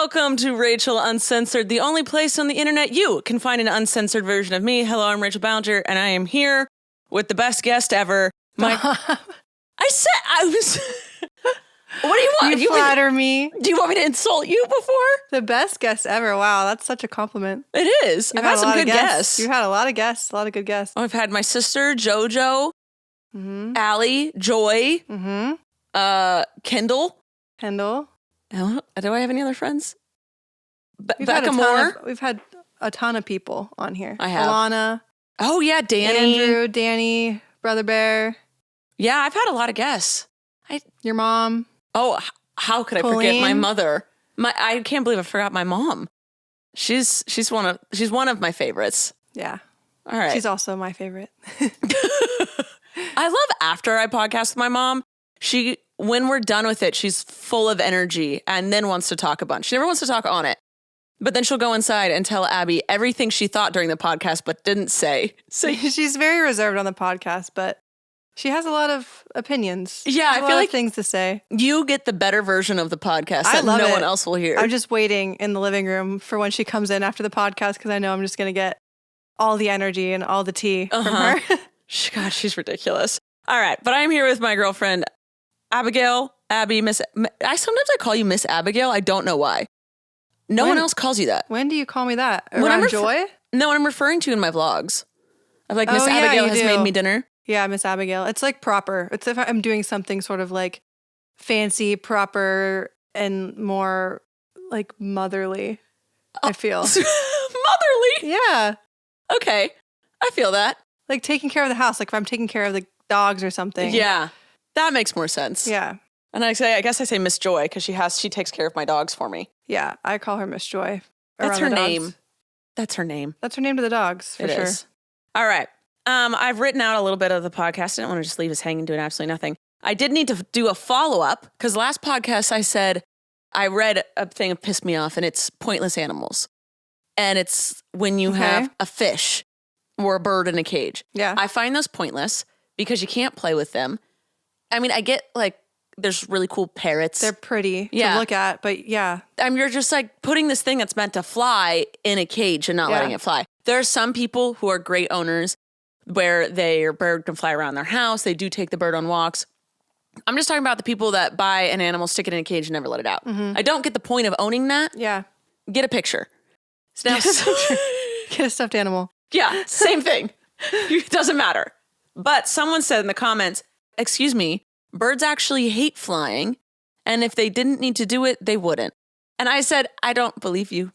Welcome to Rachel Uncensored, the only place on the internet you can find an uncensored version of me. Hello, I'm Rachel Ballinger, and I am here with the best guest ever. I was... What do you want? You flatter me. Do you want me to insult you before? The best guest ever. Wow, that's such a compliment. It is. I've had some good guests. You've had a lot of guests, a lot of good guests. I've had my sister, JoJo, Allie, Joy, Kendall. Do I have any other friends? Becca Moore. We've had a ton of people on here. I have. Alana. Oh, yeah, Danny. Andrew, Danny, Brother Bear. Yeah, I've had a lot of guests. Your mom. Oh, how could I forget my mother? I can't believe I forgot my mom. She's one of my favorites. Yeah. All right. She's also my favorite. I love after I podcast with my mom. When we're done with it, she's full of energy and then wants to talk a bunch. She never wants to talk on it. But then she'll go inside and tell Abby everything she thought during the podcast but didn't say. So she's very reserved on the podcast, but she has a lot of opinions. Yeah, I feel like things to say. You get the better version of the podcast that no one else will hear. I'm just waiting in the living room for when she comes in after the podcast because I know I'm just going to get all the energy and all the tea from her. God, she's ridiculous. All right, but I'm here with my girlfriend, Abigail, Abby, sometimes I call you Miss Abigail. I don't know why. No one else calls you that. When do you call me that? Around Joy? No, when I'm referring to you in my vlogs. I'm like, Miss Abigail has made me dinner. Yeah, Miss Abigail. It's like proper. It's if I'm doing something sort of like fancy, proper, and more like motherly, I feel. Motherly? Yeah. Okay. I feel that. Like taking care of the house. Like if I'm taking care of the dogs or something. Yeah. That makes more sense. Yeah. And I guess I say Miss Joy because she takes care of my dogs for me. Yeah. I call her Miss Joy. That's her name. That's her name. That's her name to the dogs, for sure. Is. All right. I've written out a little bit of the podcast. I didn't want to just leave us hanging doing absolutely nothing. I did need to do a follow-up because last podcast I said I read a thing that pissed me off and it's pointless animals. And it's when you have a fish or a bird in a cage. Yeah. I find those pointless because you can't play with them. I mean, I get like there's really cool parrots. They're pretty to look at, but yeah. You're just like putting this thing that's meant to fly in a cage and not letting it fly. There are some people who are great owners where their bird can fly around their house. They do take the bird on walks. I'm just talking about the people that buy an animal, stick it in a cage, and never let it out. I don't get the point of owning that. Yeah. Get a picture. Get a stuffed animal. Yeah, same thing. It doesn't matter. But someone said in the comments, excuse me, birds actually hate flying, and if they didn't need to do it, they wouldn't. And I said, I don't believe you.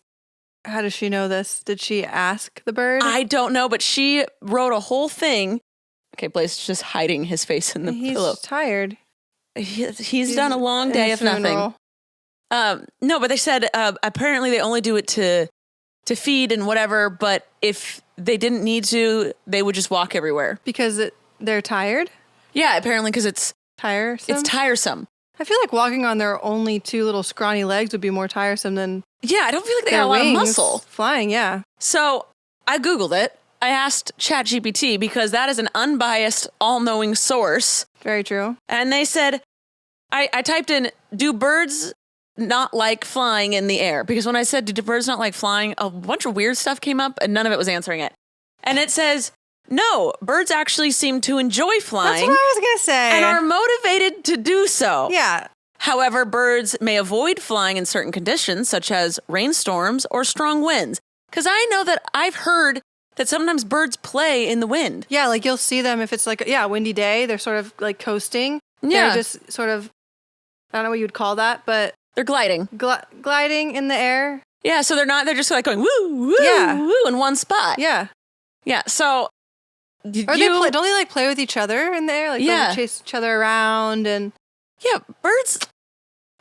How does she know this? Did she ask the bird? I don't know, but she wrote a whole thing. Okay, Blaze's just hiding his face in the pillow. He's tired. He's done a long day of nothing. No, but they said apparently they only do it to feed and whatever, but if they didn't need to, they would just walk everywhere. Because they're tired? Yeah, apparently because it's tiresome. It's tiresome. I feel like walking on their only two little scrawny legs would be more tiresome than I don't feel like they got a lot of muscle. Flying, yeah. So I Googled it. I asked ChatGPT because that is an unbiased, all-knowing source. Very true. And they said, I typed in, do birds not like flying in the air? Because when I said, do birds not like flying, a bunch of weird stuff came up and none of it was answering it. And it says, no, birds actually seem to enjoy flying. That's what I was going to say. And are motivated to do so. Yeah. However, birds may avoid flying in certain conditions, such as rainstorms or strong winds. Because I know that I've heard that sometimes birds play in the wind. Yeah, like you'll see them if it's like, a windy day. They're sort of like coasting. Yeah. They're just sort of, I don't know what you'd call that, but... They're gliding. Gliding in the air. Yeah, so they're just like going woo, woo, woo in one spot. Yeah. Yeah, so... don't they like play with each other in the air? Like they chase each other around and... Yeah, birds...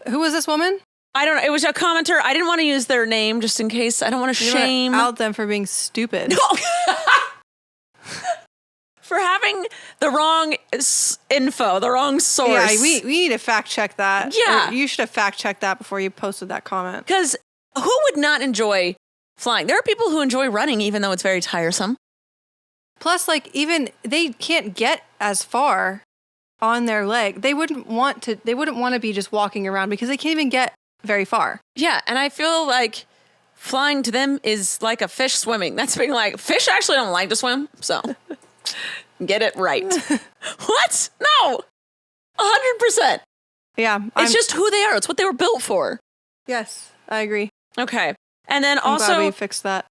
Who was this woman? I don't know. It was a commenter. I didn't want to use their name just in case. I don't want to shame... out them for being stupid. For having the wrong info, the wrong source. Yeah, we need to fact check that. Yeah. Or you should have fact checked that before you posted that comment. Because who would not enjoy flying? There are people who enjoy running even though it's very tiresome. Plus, like, even they can't get as far on their leg. They wouldn't want to be just walking around because they can't even get very far. Yeah, and I feel like flying to them is like a fish swimming. That's being like, fish actually don't like to swim, so get it right. What? No. 100%. Yeah. It's just who they are. It's what they were built for. Yes, I agree. Okay. And then I'm glad also, we fixed that.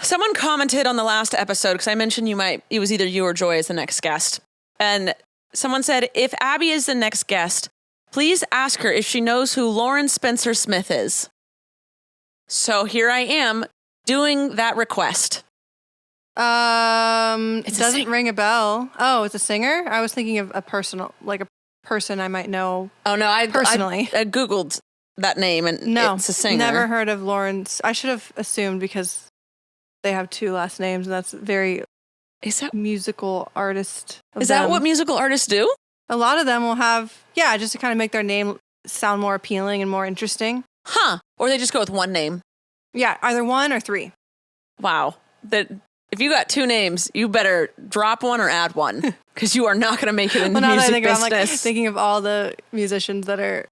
someone commented on the last episode, because I mentioned it was either you or Joy as the next guest. And someone said, if Abby is the next guest, please ask her if she knows who Lauren Spencer Smith is. So here I am doing that request. It doesn't ring a bell. Oh, it's a singer? I was thinking of a person I might know. Oh, no, I Googled that name, and no, it's a singer. Never heard of Lawrence. I should have assumed because they have 2 last names, and that's very musical artist. Is that what musical artists do? A lot of them will have, just to kind of make their name sound more appealing and more interesting. Huh. Or they just go with one name. Yeah, either 1 or 3. Wow. If you got 2 names, you better drop one or add one, because you are not going to make it in the music business. I'm like thinking of all the musicians that are.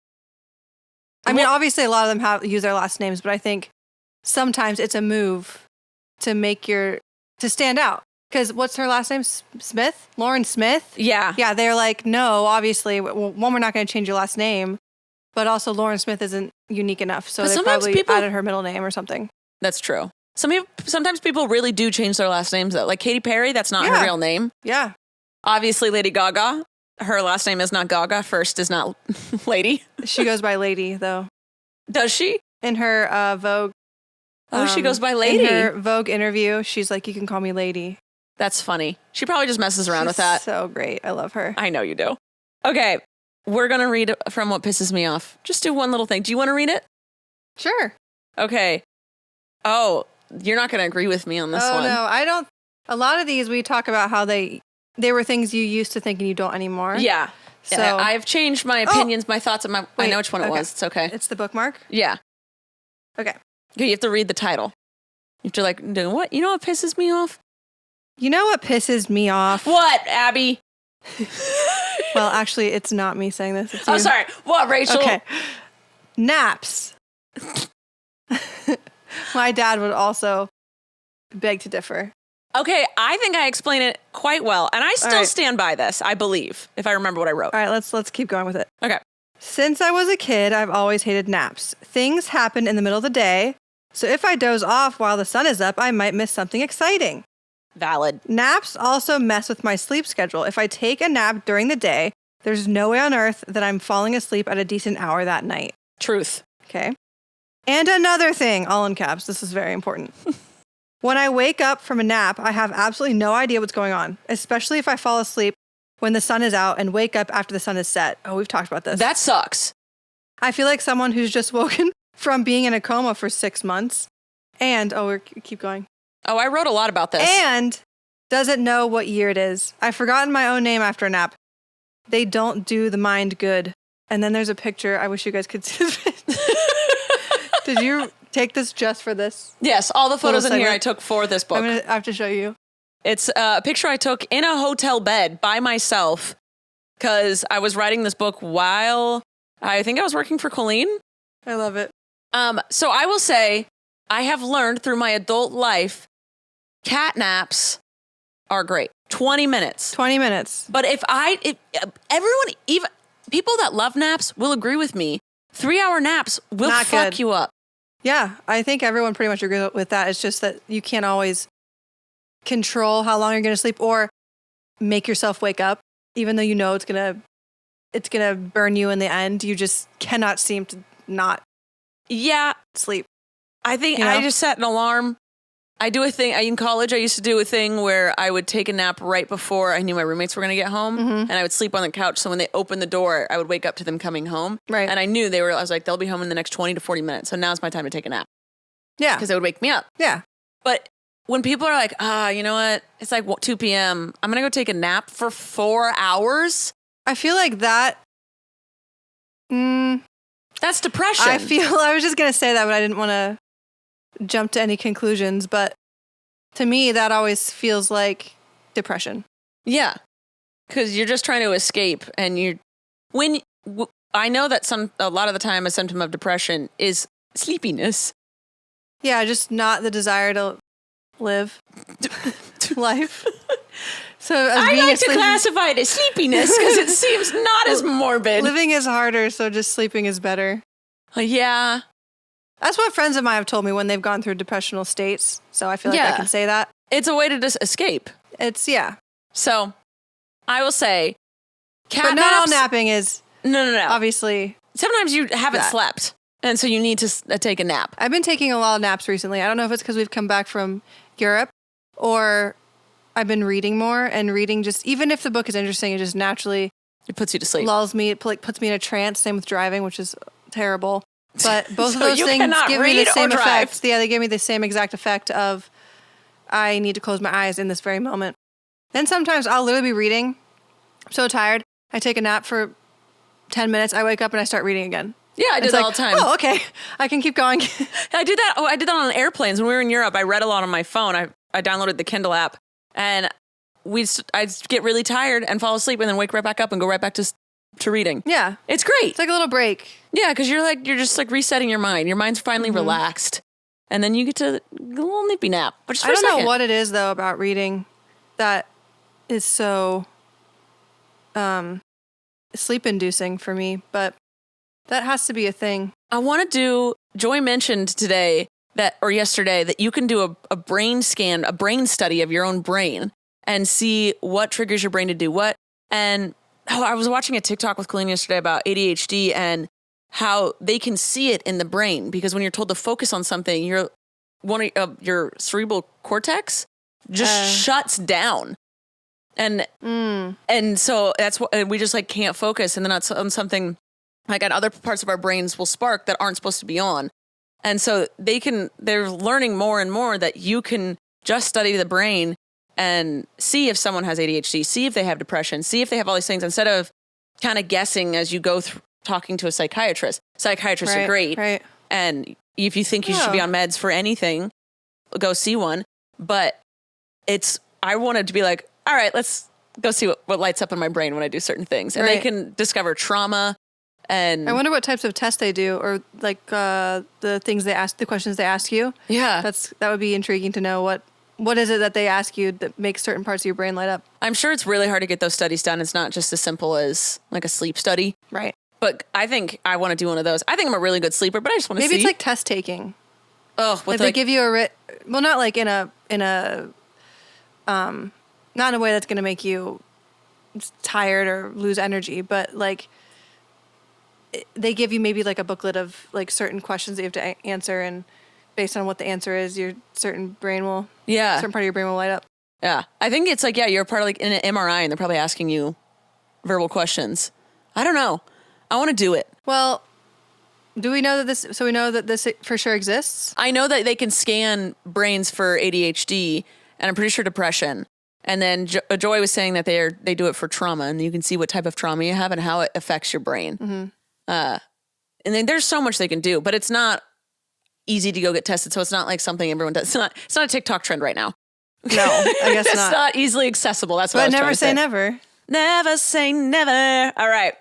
I mean, obviously, a lot of them use their last names, but I think sometimes it's a move to to stand out. Because what's her last name? Smith? Lauren Smith? Yeah. Yeah, they're like, no, obviously, one, we're not going to change your last name, but also Lauren Smith isn't unique enough, so they probably added her middle name or something. That's true. Sometimes people really do change their last names, though. Like Katy Perry, that's not her real name. Yeah. Obviously, Lady Gaga, her last name is not Gaga. First is not Lady. She goes by Lady, though. Does she? In her Vogue. Oh, she goes by Lady. In her Vogue interview, she's like, you can call me Lady. That's funny. She probably just messes around with that. So great. I love her. I know you do. Okay. We're going to read from What Pisses Me Off. Just do one little thing. Do you want to read it? Sure. Okay. Oh, you're not going to agree with me on this one. Oh, no. I don't. A lot of these, we talk about how they were things you used to think and you don't anymore. Yeah. So I've changed my opinions, my thoughts, and I know which one it was. It's okay. It's the bookmark? Yeah. Okay. You have to read the title. You have to do what? You know what pisses me off? You know what pisses me off? What, Abby? Well, actually, it's not me saying this. It's you. Oh, sorry. What, Rachel? Okay. Naps. My dad would also beg to differ. Okay, I think I explain it quite well, and I still stand by this, I believe, if I remember what I wrote. All right, let's keep going with it. Okay. Since I was a kid, I've always hated naps. Things happen in the middle of the day, so if I doze off while the sun is up, I might miss something exciting. Valid. Naps also mess with my sleep schedule. If I take a nap during the day, there's no way on earth that I'm falling asleep at a decent hour that night. Truth. Okay. And another thing, all in caps, this is very important. When I wake up from a nap, I have absolutely no idea what's going on, especially if I fall asleep when the sun is out and wake up after the sun is set. Oh, we've talked about this. That sucks. I feel like someone who's just woken from being in a coma for 6 months and, keep going. Oh, I wrote a lot about this. And doesn't know what year it is. I've forgotten my own name after a nap. They don't do the mind good. And then there's a picture. I wish you guys could see this. Did you take this just for this? Yes, all the photos in here I took for this book. I have to show you. It's a picture I took in a hotel bed by myself because I was writing this book while I think I was working for Colleen. I love it. So I will say I have learned through my adult life, cat naps are great. 20 minutes. 20 minutes. But if everyone, even people that love naps will agree with me. 3-hour naps will fuck you up. Yeah, I think everyone pretty much agrees with that. It's just that you can't always control how long you're going to sleep or make yourself wake up, even though you know it's gonna burn you in the end. You just cannot seem to not sleep. I think I just set an alarm. I do a thing in college. I used to do a thing where I would take a nap right before I knew my roommates were going to get home, and I would sleep on the couch. So when they opened the door, I would wake up to them coming home. Right. And I knew I was like, they'll be home in the next 20 to 40 minutes. So now's my time to take a nap. Yeah. Because they would wake me up. Yeah. But when people are like, you know what? It's like 2 p.m. I'm going to go take a nap for 4 hours. I feel like that. That's depression. I was just going to say that, but I didn't want to jump to any conclusions. But to me, that always feels like depression. Yeah. Because you're just trying to escape. And I know that a lot of the time a symptom of depression is sleepiness. Yeah, just not the desire to live life. So I like to classify it as sleepiness because it seems not as morbid. Living is harder, so just sleeping is better. Yeah. That's what friends of mine have told me when they've gone through depressional states. So I feel like I can say that. It's a way to just escape. Yeah. So I will say but not all napping is no. Obviously. Sometimes you haven't slept, and so you need to take a nap. I've been taking a lot of naps recently. I don't know if it's because we've come back from Europe or I've been reading more, and reading just, even if the book is interesting, it just naturally... It puts you to sleep. Lulls me. It puts me in a trance. Same with driving, which is terrible. But both of those things give me the same effect. Yeah, they give me the same exact effect of I need to close my eyes in this very moment. Then sometimes I'll literally be reading. I'm so tired. I take a nap for 10 minutes. I wake up and I start reading again. Yeah, I do that all the time. Oh, okay. I can keep going. I do that. I did that on airplanes when we were in Europe. I read a lot on my phone. I downloaded the Kindle app, and I'd get really tired and fall asleep, and then wake right back up and go right back to reading. Yeah, it's great. It's like a little break. Yeah, because you're just like resetting your mind. Your mind's finally relaxed, and then you get to a little nippy nap. But I don't know what it is though about reading that is so sleep-inducing for me, but that has to be a thing. I want to do. Joy mentioned yesterday that you can do a brain scan, a brain study of your own brain, and see what triggers your brain to do what. And I was watching a TikTok with Colleen yesterday about ADHD and how they can see it in the brain, because when you're told to focus on something, your cerebral cortex just shuts down. And so that's what we just like can't focus. And then on something like at other parts of our brains will spark that aren't supposed to be on. And so they're learning more and more that you can just study the brain and see if someone has ADHD, see if they have depression, see if they have all these things, instead of kind of guessing as you go through talking to a psychiatrist. Psychiatrists are great. Right. And if you think you should be on meds for anything, go see one. But I wanted to be like, all right, let's go see what lights up in my brain when I do certain things. And they can discover trauma. And I wonder what types of tests they do, or like the questions they ask you. Yeah. That would be intriguing to know what is it that they ask you that makes certain parts of your brain light up. I'm sure it's really hard to get those studies done. It's not just as simple as like a sleep study. Right. But I think I want to do one of those. I think I'm a really good sleeper, but I just want to see. Maybe it's like test taking. Oh, like they give you not like in a not in a way that's going to make you tired or lose energy, but like they give you maybe like a booklet of like certain questions that you have to answer, and based on what the answer is, your certain part of your brain will light up. Yeah. I think it's like, you're part of like in an MRI and they're probably asking you verbal questions. I don't know. I want to do it. Well, do we know that we know that this for sure exists? I know that they can scan brains for ADHD, and I'm pretty sure depression. And then Joy was saying that they do it for trauma, and you can see what type of trauma you have and how it affects your brain. Mm-hmm. And then there's so much they can do, but it's not easy to go get tested. So it's not like something everyone does. It's not a TikTok trend right now. No, I guess not. It's not easily accessible. That's what I was never say say. Never. Never say never. All right.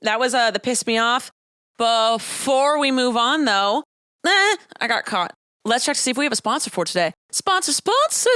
That was the piss me off. Before we move on, though, I got caught. Let's check to see if we have a sponsor for today. Sponsor!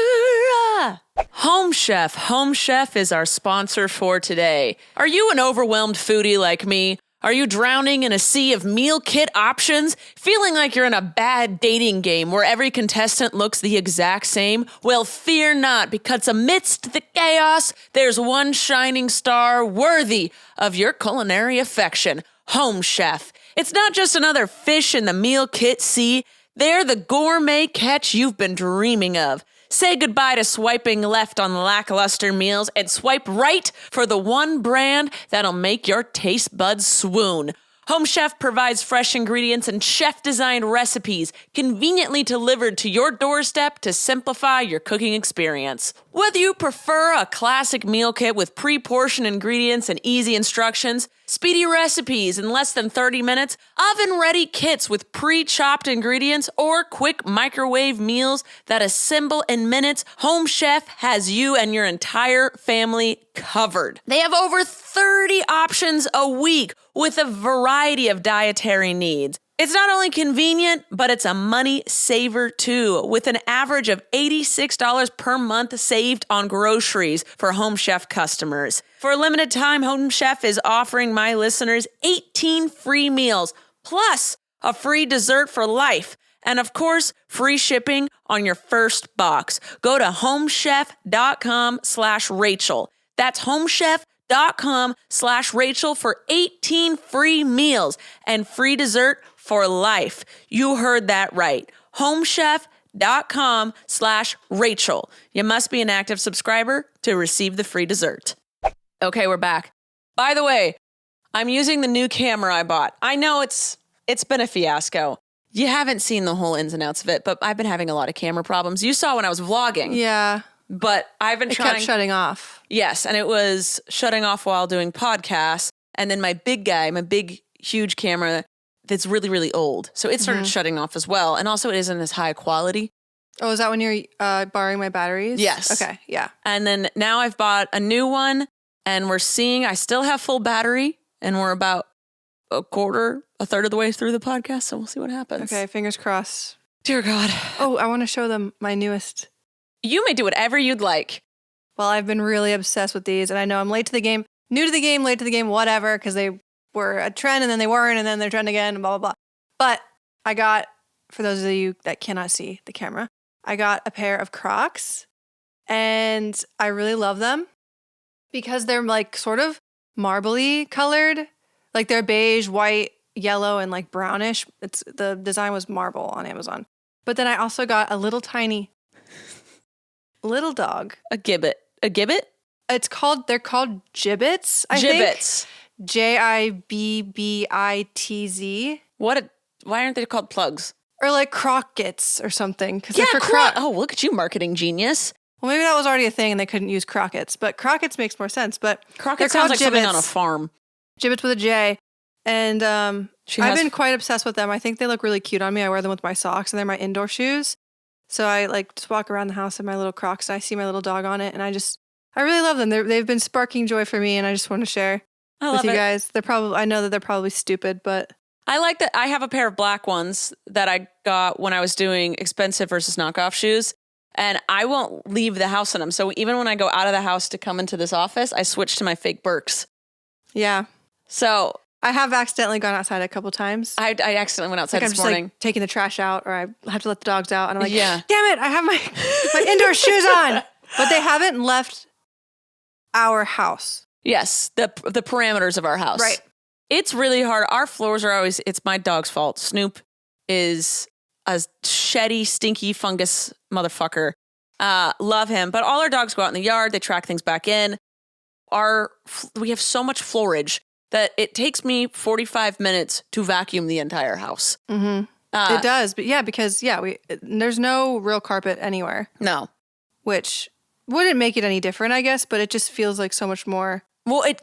Home Chef. Home Chef is our sponsor for today. Are you an overwhelmed foodie like me? Are you drowning in a sea of meal kit options? Feeling like you're in a bad dating game where every contestant looks the exact same? Well, fear not, because amidst the chaos, there's one shining star worthy of your culinary affection. Home Chef. It's not just another fish in the meal kit sea. They're the gourmet catch you've been dreaming of. Say goodbye to swiping left on lackluster meals and swipe right for the one brand that'll make your taste buds swoon. Home Chef provides fresh ingredients and chef-designed recipes conveniently delivered to your doorstep to simplify your cooking experience. Whether you prefer a classic meal kit with pre-portioned ingredients and easy instructions, speedy recipes in less than 30 minutes, oven-ready kits with pre-chopped ingredients, or quick microwave meals that assemble in minutes, Home Chef has you and your entire family covered. They have over 30 options a week. with a variety of dietary needs. It's not only convenient, but it's a money saver too, with an average of $86 per month saved on groceries for Home Chef customers. For a limited time, Home Chef is offering my listeners 18 free meals, plus a free dessert for life. And of course, free shipping on your first box. Go to homechef.com/Rachel. That's homechef.com/Rachel for 18 free meals and free dessert for life. You heard that right. homechef.com/Rachel. You must be an active subscriber to receive the free dessert. Okay, we're back. By the way, I'm using the new camera I bought. I know it's been a fiasco. You haven't seen the whole ins and outs of it, but I've been having a lot of camera problems. You saw when I was vlogging. Yeah. But I've been trying. It kept shutting off. Yes, and it was shutting off while doing podcasts. And then my big, huge camera that's really, really old. So it started shutting off as well. And also it isn't as high quality. Oh, is that when you're borrowing my batteries? Yes. Okay, yeah. And then now I've bought a new one, and I still have full battery, and we're about a third of the way through the podcast, so we'll see what happens. Okay, fingers crossed. Dear God. Oh, I want to show them my newest. You may do whatever you'd like. Well, I've been really obsessed with these, and I know I'm late to the game, late to the game, whatever, because they were a trend, and then they weren't, and then they're trend again, and blah, blah, blah. But I got, for those of you that cannot see the camera, I got a pair of Crocs, and I really love them because they're like sort of marbly colored. Like they're beige, white, yellow, and like brownish. The design was marble on Amazon. But then I also got a little tiny little dog. A gibbet. They're called gibbets, I Gibbets. think. Gibbitz. Why aren't they called plugs? Or like Crockets or something. Because they're for Oh, look at you, marketing genius. Well, maybe that was already a thing and they couldn't use Crockets. But Crockets makes more sense. But Crockett sounds like something on a farm. Gibbets with a J. And I've been quite obsessed with them. I think they look really cute on me. I wear them with my socks, and they're my indoor shoes. So I like just walk around the house in my little Crocs, and I see my little dog on it, and I really love them. They've been sparking joy for me, and I just want to share with you guys. I know that they're probably stupid, but I like that. I have a pair of black ones that I got when I was doing expensive versus knockoff shoes, and I won't leave the house in them. So even when I go out of the house to come into this office, I switch to my fake Birks. Yeah. So I have accidentally gone outside a couple times. I accidentally went outside this morning. Like taking the trash out, or I have to let the dogs out, and I'm like, yeah, damn it, I have my indoor shoes on. But they haven't left our house. Yes, the parameters of our house. Right. It's really hard. Our floors are always, it's my dog's fault. Snoop is a sheddy, stinky fungus motherfucker. Love him. But all our dogs go out in the yard. They track things back in. We have so much floorage that it takes me 45 minutes to vacuum the entire house. Mm-hmm. It does. But yeah, because there's no real carpet anywhere. No. Which wouldn't make it any different, I guess, but it just feels like so much more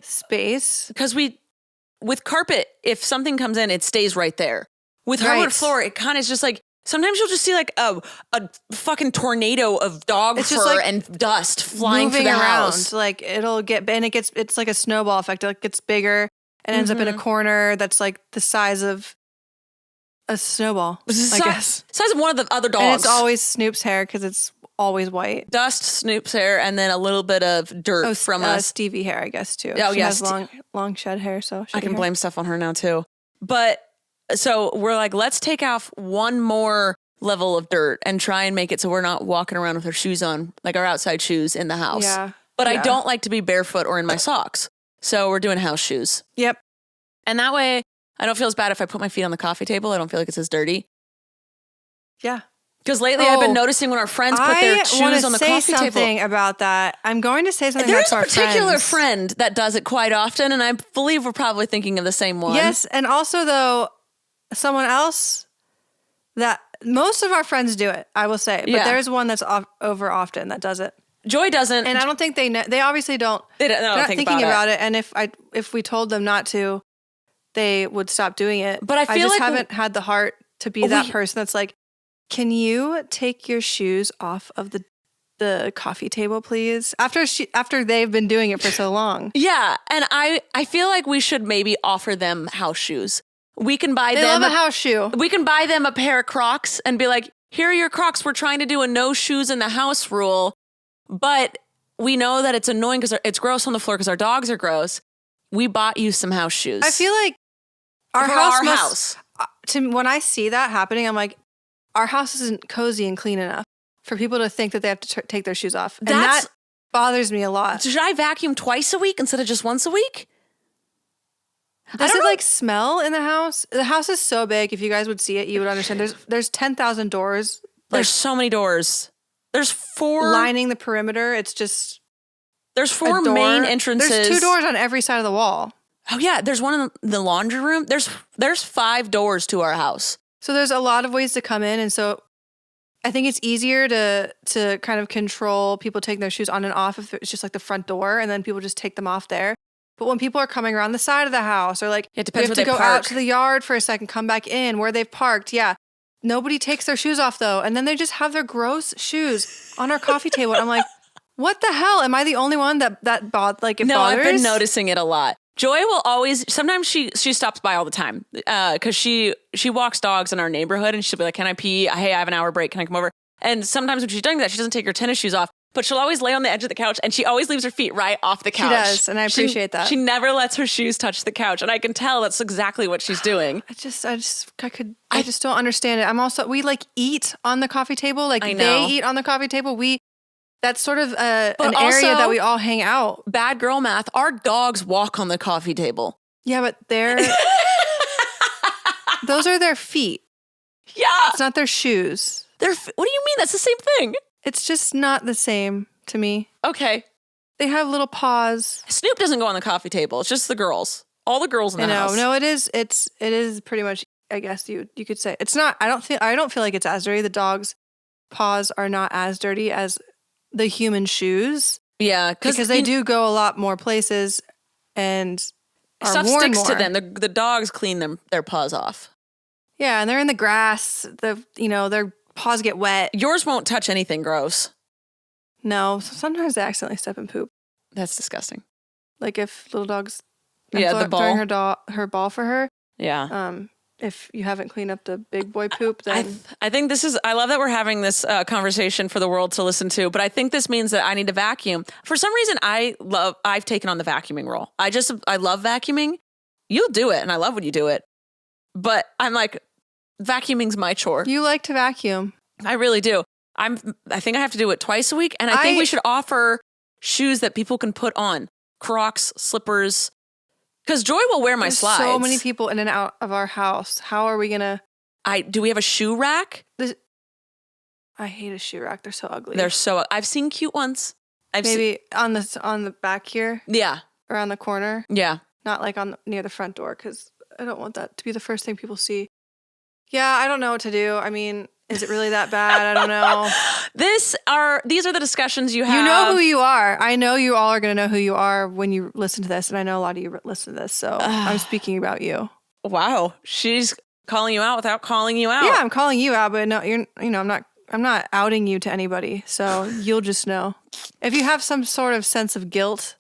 space. Because with carpet, if something comes in, it stays right there. With hardwood floor, it kind of is just like, sometimes you'll just see like a fucking tornado of dog fur and dust flying through the house. Like it's like a snowball effect. It like gets bigger and ends up in a corner that's like the size of a snowball, I guess. Size of one of the other dogs. And it's always Snoop's hair because it's always white. Dust, Snoop's hair, and then a little bit of dirt from us. Stevie hair, I guess, too. Oh, she has long shed hair, so I can blame stuff on her now, too. But so we're like, let's take off one more level of dirt and try and make it so we're not walking around with our shoes on, like our outside shoes in the house. Yeah. But I don't like to be barefoot or in my socks. So we're doing house shoes. Yep. And that way, I don't feel as bad if I put my feet on the coffee table. I don't feel like it's as dirty. Yeah. Because lately I've been noticing when our friends put their shoes on the coffee table. I want to say something about that. I'm going to say something There's about our a particular friends. friend that does it quite often, and I believe we're probably thinking of the same one. Yes, and also, though, someone else that most of our friends do it, I will say. But there's one that's over often that does it. Joy doesn't. And I don't think they know. They obviously don't. They're not thinking about it. And if we told them not to, they would stop doing it. But I feel just haven't had the heart to be that person that's like, can you take your shoes off of the the coffee table, please? After they've been doing it for so long. Yeah, and I feel like we should maybe offer them house shoes. We can buy They them love a house shoe. We can buy them a pair of Crocs and be like, here are your Crocs. We're trying to do a no shoes in the house rule, but we know that it's annoying because it's gross on the floor because our dogs are gross. We bought you some house shoes. I feel like our house. When I see that happening, I'm like, our house isn't cozy and clean enough for people to think that they have to take their shoes off. And that bothers me a lot. Should I vacuum twice a week instead of just once a week? Does it like smell in the house? The house is so big. If you guys would see it, you would understand. There's 10,000 doors. There's so many doors. There's 4 lining the perimeter. It's just there's 4 main entrances. There's 2 doors on every side of the wall. Oh yeah, there's one in the laundry room. There's 5 doors to our house. So there's a lot of ways to come in, and so I think it's easier to kind of control people taking their shoes on and off if it's just like the front door, and then people just take them off there. But when people are coming around the side of the house, or like it depends we have to go out to the yard for a second, come back in where they've parked. Yeah, nobody takes their shoes off though, and then they just have their gross shoes on our coffee table. I'm like, what the hell? Am I the only one that bothers? No, I've been noticing it a lot. Joy will always, sometimes she stops by all the time because she walks dogs in our neighborhood and she'll be like, can I pee? Hey, I have an hour break. Can I come over? And sometimes when she's doing that, she doesn't take her tennis shoes off, but she'll always lay on the edge of the couch and she always leaves her feet right off the couch. She does, and I appreciate that. She never lets her shoes touch the couch, and I can tell that's exactly what she's doing. I just don't understand it. We like eat on the coffee table. Like they eat on the coffee table. That's sort of an area that we all hang out. Bad girl math. Our dogs walk on the coffee table. Yeah, but those are their feet. Yeah. It's not their shoes. What do you mean? That's the same thing. It's just not the same to me. Okay. They have little paws. Snoop doesn't go on the coffee table. It's just the girls. All the girls in the house. No, it is. It is pretty much, I guess you could say. It's not, I don't feel like it's as dirty. The dog's paws are not as dirty as the human shoes. Yeah, because they do go a lot more places and are stuff worn sticks more. to them. The dogs clean their paws off. Yeah, and they're in the grass. Their paws get wet. Yours won't touch anything gross. No, sometimes they accidentally step in poop. That's disgusting. Like if little dogs, the ball, throwing her ball for her. Yeah. If you haven't cleaned up the big boy poop, then I think I love that we're having this conversation for the world to listen to, but I think this means that I need to vacuum. For some reason, I've taken on the vacuuming role. I love vacuuming. You'll do it, and I love when you do it. But I'm like, vacuuming's my chore. You like to vacuum. I really do. I think I have to do it twice a week, and I think we should offer shoes that people can put on. Crocs, slippers. Because Joy will wear my slides. So many people in and out of our house. How are we gonna? Do we have a shoe rack? I hate a shoe rack. They're so ugly. I've seen cute ones. Maybe on the back here. Yeah. Around the corner. Yeah. Not like near the front door, because I don't want that to be the first thing people see. Yeah, I don't know what to do. I mean, is it really that bad? I don't know. These are the discussions you have. You know who you are. I know you all are going to know who you are when you listen to this, and I know a lot of you listen to this, so I'm speaking about you. Wow, she's calling you out without calling you out. Yeah, I'm calling you out, but no, I'm not outing you to anybody, so you'll just know. If you have some sort of sense of guilt,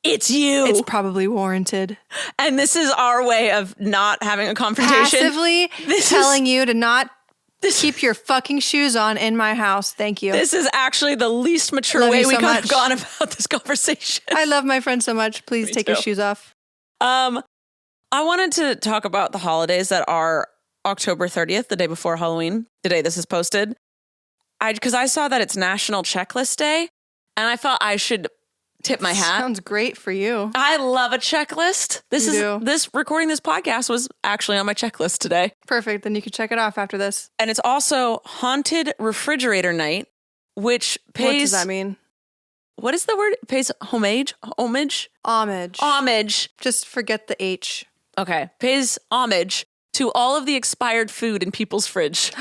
it's you. It's probably warranted. And this is our way of not having a confrontation. Passively telling you to not keep your fucking shoes on in my house. Thank you. This is actually the least mature way we could have gone about this conversation. I love my friend so much. Please take your shoes off. I wanted to talk about the holidays that are October 30th, the day before Halloween, the day this is posted. Because I saw that it's National Checklist Day, and I thought I should tip my hat. Sounds great for you. I love a checklist. Recording this podcast was actually on my checklist today. Perfect. Then you can check it off after this. And it's also Haunted Refrigerator Night, which pays... What does that mean? What is the word? It pays homage? Homage. Just forget the H. Okay. Pays homage to all of the expired food in people's fridge.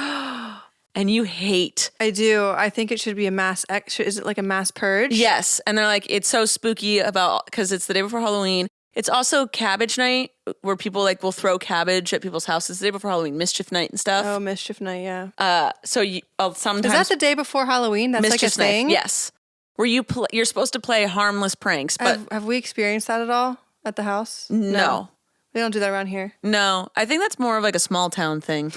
And you hate. I do. I think it should be a mass. Is it like a mass purge? Yes. And they're like, it's so spooky because it's the day before Halloween. It's also cabbage night where people like will throw cabbage at people's houses the day before Halloween, mischief night and stuff. Oh, mischief night, yeah. So you sometimes Is that the day before Halloween? That's like a mischief night, thing? yes. Where you're supposed to play harmless pranks, but Have we experienced that at all at the house? no. We don't do that around here. No, I think that's more of like a small town thing.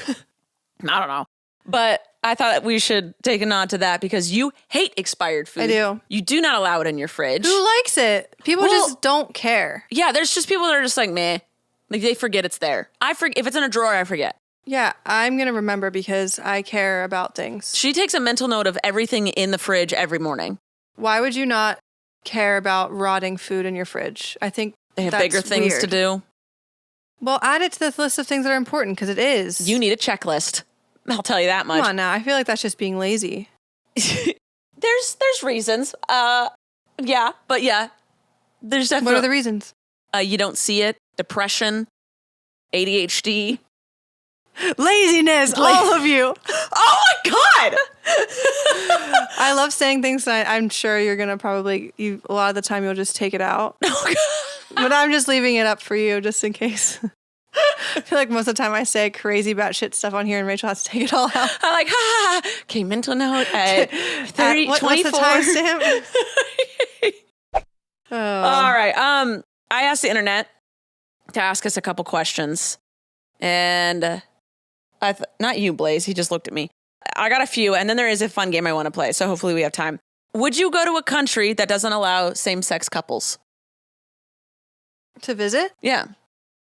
I don't know. But I thought we should take a nod to that because you hate expired food. I do. You do not allow it in your fridge. Who likes it? People just don't care. Yeah, there's just people that are just like, meh. Like they forget it's there. If it's in a drawer, I forget. Yeah, I'm going to remember because I care about things. She takes a mental note of everything in the fridge every morning. Why would you not care about rotting food in your fridge? I think They have that's bigger things weird. to do. Well, add it to the list of things that are important because it is. You need a checklist. I'll tell you that much. Come on now. I feel like that's just being lazy. There's reasons. Yeah, but yeah. There's definitely. What are the reasons? You don't see it. Depression. ADHD. Laziness, all of you. Oh my God! I love saying things that I'm sure you're going to probably, a lot of the time you'll just take it out. But I'm just leaving it up for you just in case. I feel like most of the time I say crazy batshit stuff on here and Rachel has to take it all out. I'm like, ha. Okay, mental note at 30, What's 24. the timestamp? Oh. All right. I asked the internet to ask us a couple questions. And not you, Blaze. He just looked at me. I got a few, and then there is a fun game I want to play, so hopefully we have time. Would you go to a country that doesn't allow same-sex couples? To visit? Yeah.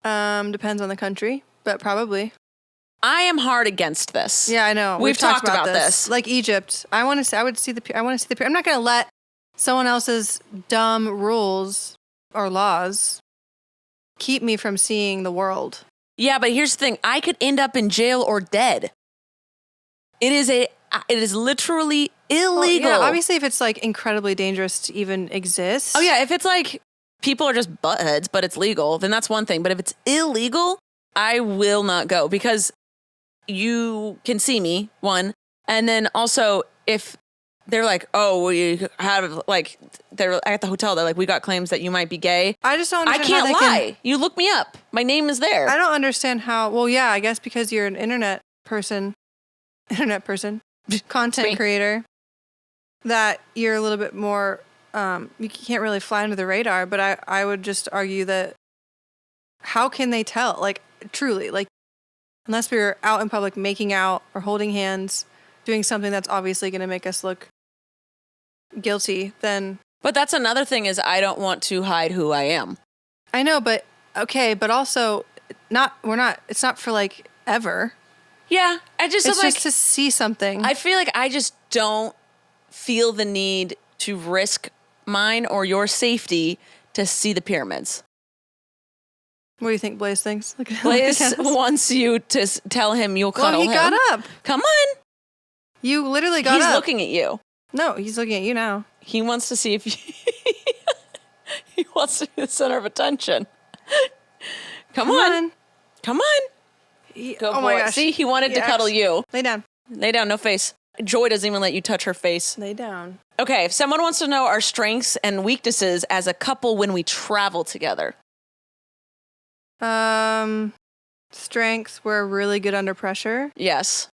Depends on the country, but probably. I am hard against this. Yeah, I know. We've talked about this. Like Egypt. I want to see the I'm not going to let someone else's dumb rules or laws keep me from seeing the world. Yeah, but here's the thing. I could end up in jail or dead. It is literally illegal. Well, yeah, obviously if it's like incredibly dangerous to even exist. Oh yeah, if it's like people are just buttheads, but it's legal, then that's one thing. But if it's illegal, I will not go because you can see me, one. And then also if they're like, oh, we have like, they're at the hotel. They're like, we got claims that you might be gay. I just don't understand. I can't lie. You look me up. My name is there. I don't understand how. Well, yeah, I guess because you're an internet person, content creator, that you're a little bit more, you can't really fly under the radar. But I would just argue that how can they tell? Like, truly, like, unless we were out in public making out or holding hands, doing something that's obviously going to make us look guilty, then. But that's another thing is I don't want to hide who I am. I know, but okay, but also it's not for like ever. Yeah, It's just to see something. I feel like I just don't feel the need to risk mine or your safety to see the pyramids. What do you think Blaze thinks? Blaze wants you to tell him you'll cuddle him. Well, he got up. Come on. You literally got up. He's looking at you. No, he's looking at you now. He wants to see if you... He wants to be the center of attention. Come on. Come on. Go oh for my it. gosh. See, he wanted to cuddle you. Lay down. Lay down, no face. Joy doesn't even let you touch her face. Lay down. Okay, if someone wants to know our strengths and weaknesses as a couple when we travel together. Strengths, we're really good under pressure. Yes.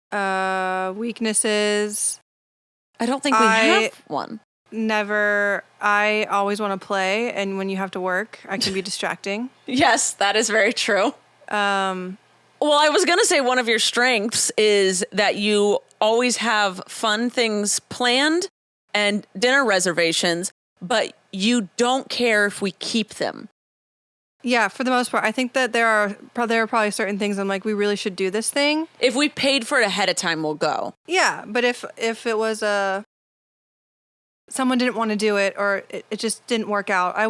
Weaknesses. I don't think we have one. I always want to play, and when you have to work, I can be distracting. Yes, that is very true. Well, I was going to say one of your strengths is that you always have fun things planned and dinner reservations, but you don't care if we keep them. Yeah, for the most part. I think that there are probably certain things I'm like, we really should do this thing. If we paid for it ahead of time, we'll go. Yeah, but if it was someone didn't want to do it or it just didn't work out, I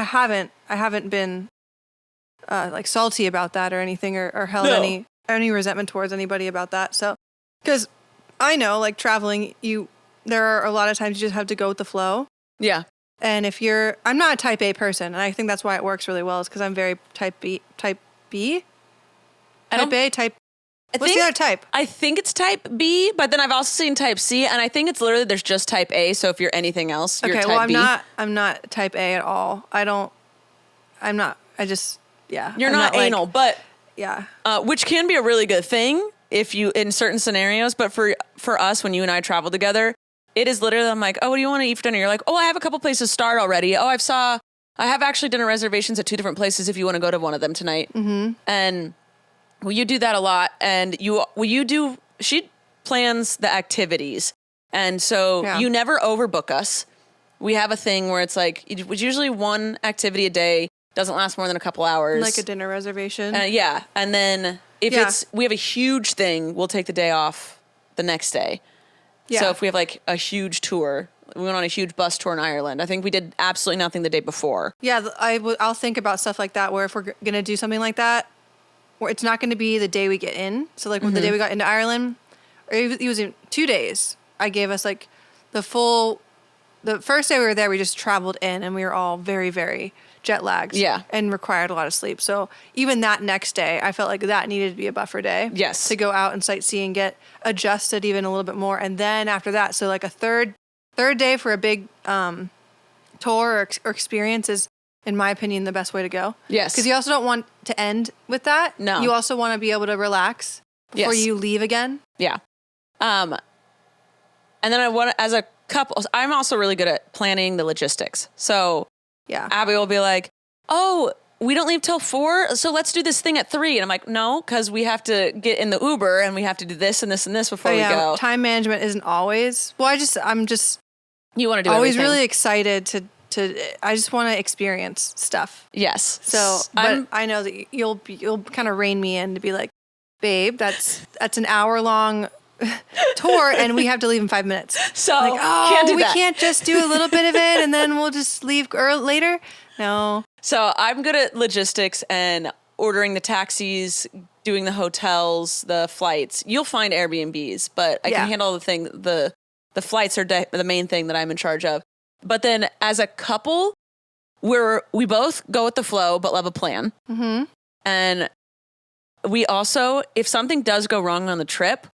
haven't been like salty about that or anything or held any resentment towards anybody about that. So, because I know like traveling, there are a lot of times you just have to go with the flow. Yeah. And I'm not a type A person, and I think that's why it works really well is because I'm very type B? What's the other type? I think it's type B, but then I've also seen type C, and I think it's literally there's just type A. So if you're anything else, you're type B. I'm not type A at all. I'm not. I just, yeah. You're I'm not like, anal, but yeah. which can be a really good thing if you in certain scenarios. But for us, when you and I travel together, it is literally, I'm like, oh, what do you want to eat for dinner? You're like, oh, I have a couple places to start already. Oh, I have actually dinner reservations at 2 different places if you want to go to one of them tonight. Mm-hmm. And you do that a lot. And she plans the activities. And so you never overbook us. We have a thing where it's like, it was usually one activity a day, doesn't last more than a couple hours. Like a dinner reservation. Yeah. And then if we have a huge thing, we'll take the day off the next day. Yeah. So if we have like a huge tour, we went on a huge bus tour in Ireland. I think we did absolutely nothing the day before. Yeah, I'll think about stuff like that where if we're going to do something like that, where it's not going to be the day we get in. So like when the day we got into Ireland, or it was in 2 days, I gave us like the first day we were there, we just traveled in and we were all very, very jet lagged. Yeah. And required a lot of sleep. So even that next day, I felt like that needed to be a buffer day. Yes. To go out and sightsee and get adjusted even a little bit more. And then after that, so like a third day for a big tour or experience is, in my opinion, the best way to go. Yes. Because you also don't want to end with that. No. You also want to be able to relax before you leave again. Yeah. And then I want, as a couple, I'm also really good at planning the logistics. So yeah, Abby will be like, oh, we don't leave till 4, so let's do this thing at 3. And I'm like, no, because we have to get in the Uber and we have to do this and this and this before we go. Time management isn't always. Well, I'm just. You want to do always everything. Really excited to. I just want to experience stuff. Yes. So, but I know that you'll kind of rein me in to be like, babe, that's an hour-long tour and we have to leave in 5 minutes. So like, can't do we that. can't just do a little bit of it and then we'll just leave later. No. So I'm good at logistics and ordering the taxis, doing the hotels, the flights. You'll find Airbnbs, but I can handle the flights are the main thing that I'm in charge of. But then as a couple, we both go with the flow, but love a plan. Mm-hmm. And we also, if something does go wrong on the trip,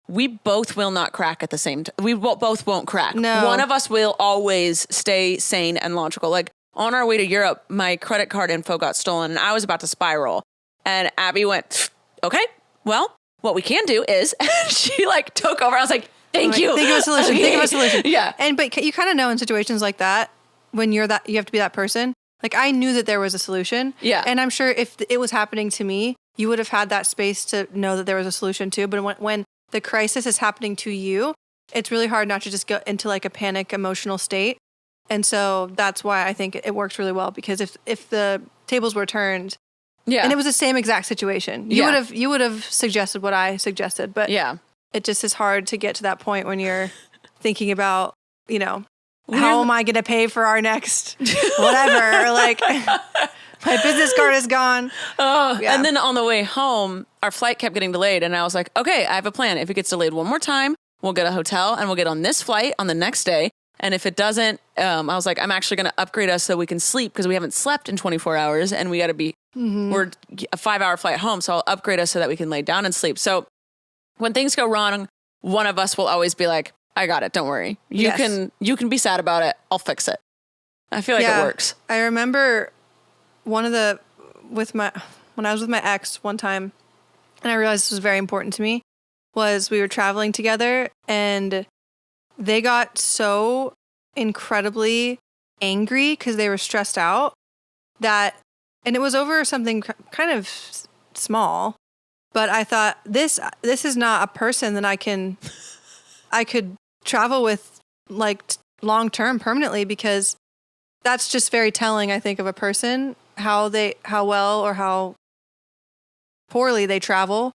we both will not crack at the same time. We both won't crack. No. One of us will always stay sane and logical. Like on our way to Europe, my credit card info got stolen and I was about to spiral. And Abby went, okay, well, what we can do is, and she like took over. I was like, Thank you. Think of a solution. Okay. Think of a solution. Yeah. But you kind of know in situations like that, when you have to be that person. Like I knew that there was a solution. Yeah. And I'm sure if it was happening to me, you would have had that space to know that there was a solution too. But when the crisis is happening to you, it's really hard not to just go into like a panic emotional state. And so that's why I think it works really well, because if the tables were turned, and it was the same exact situation, you would have suggested what I suggested. But it just is hard to get to that point when you're thinking about, how am I going to pay for our next whatever? Or like my business card is gone. Oh, yeah. And then on the way home, our flight kept getting delayed. And I was like, okay, I have a plan. If it gets delayed one more time, we'll get a hotel and we'll get on this flight on the next day. And if it doesn't, I was like, I'm actually going to upgrade us so we can sleep, because we haven't slept in 24 hours and we got to be, we're a 5-hour flight home. So I'll upgrade us so that we can lay down and sleep. So when things go wrong, one of us will always be like, I got it. Don't worry. You can be sad about it. I'll fix it. I feel like it works. I remember when I was with my ex one time, and I realized this was very important to me, was we were traveling together and they got so incredibly angry because they were stressed out and it was over something kind of small. But I thought, this is not a person that I could travel with like long term permanently, because that's just very telling, I think, of a person, how well or how poorly they travel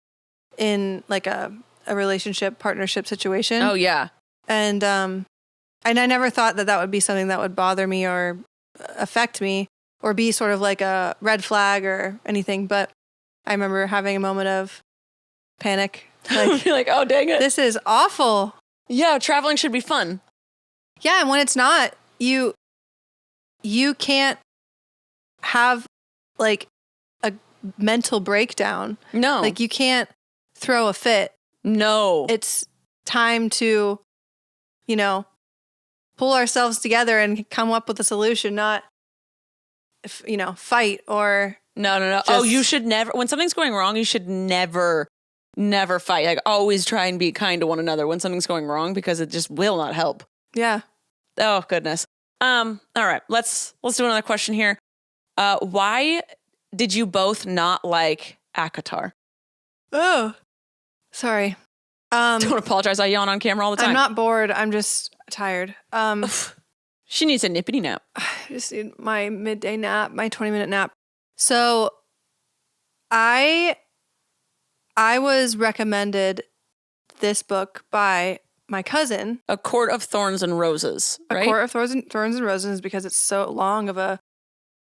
in like a relationship partnership situation. Oh yeah. And I never thought that would be something that would bother me or affect me or be sort of like a red flag or anything, but I remember having a moment of panic. Like, you're like, oh, dang it. This is awful. Yeah, traveling should be fun. Yeah, and when it's not, you can't have like a mental breakdown. No. Like you can't throw a fit. No. It's time to, pull ourselves together and come up with a solution, not fight or No. Oh, you should never, when something's going wrong, you should never fight. Like always try and be kind to one another when something's going wrong because it just will not help. Yeah. Oh, goodness. All right, let's do another question here. Why did you both not like ACOTAR? Oh, sorry. Don't apologize. I yawn on camera all the time. I'm not bored. I'm just tired. She needs a nippity nap. I just need my midday nap, my 20-minute nap. So I was recommended this book by my cousin. A Court of Thorns and Roses, right? A Court of Thorns and Roses, because it's so long of a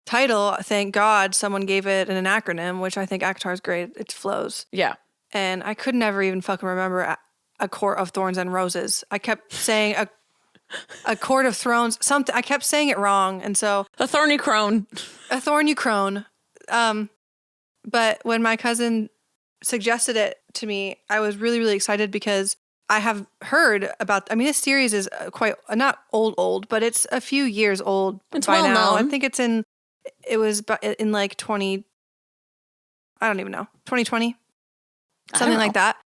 title. Thank God someone gave it an acronym, which I think ACOTAR is great. It flows. Yeah. And I could never even fucking remember a Court of Thorns and Roses. I kept saying a Court of Thrones, something. I kept saying it wrong. And so A Thorny Crone. A Thorny Crone. But when my cousin suggested it to me, I was really, really excited because I have heard about, this series is quite, not old, but it's a few years old it's by well now. known. I think it was in like 2020, something like that.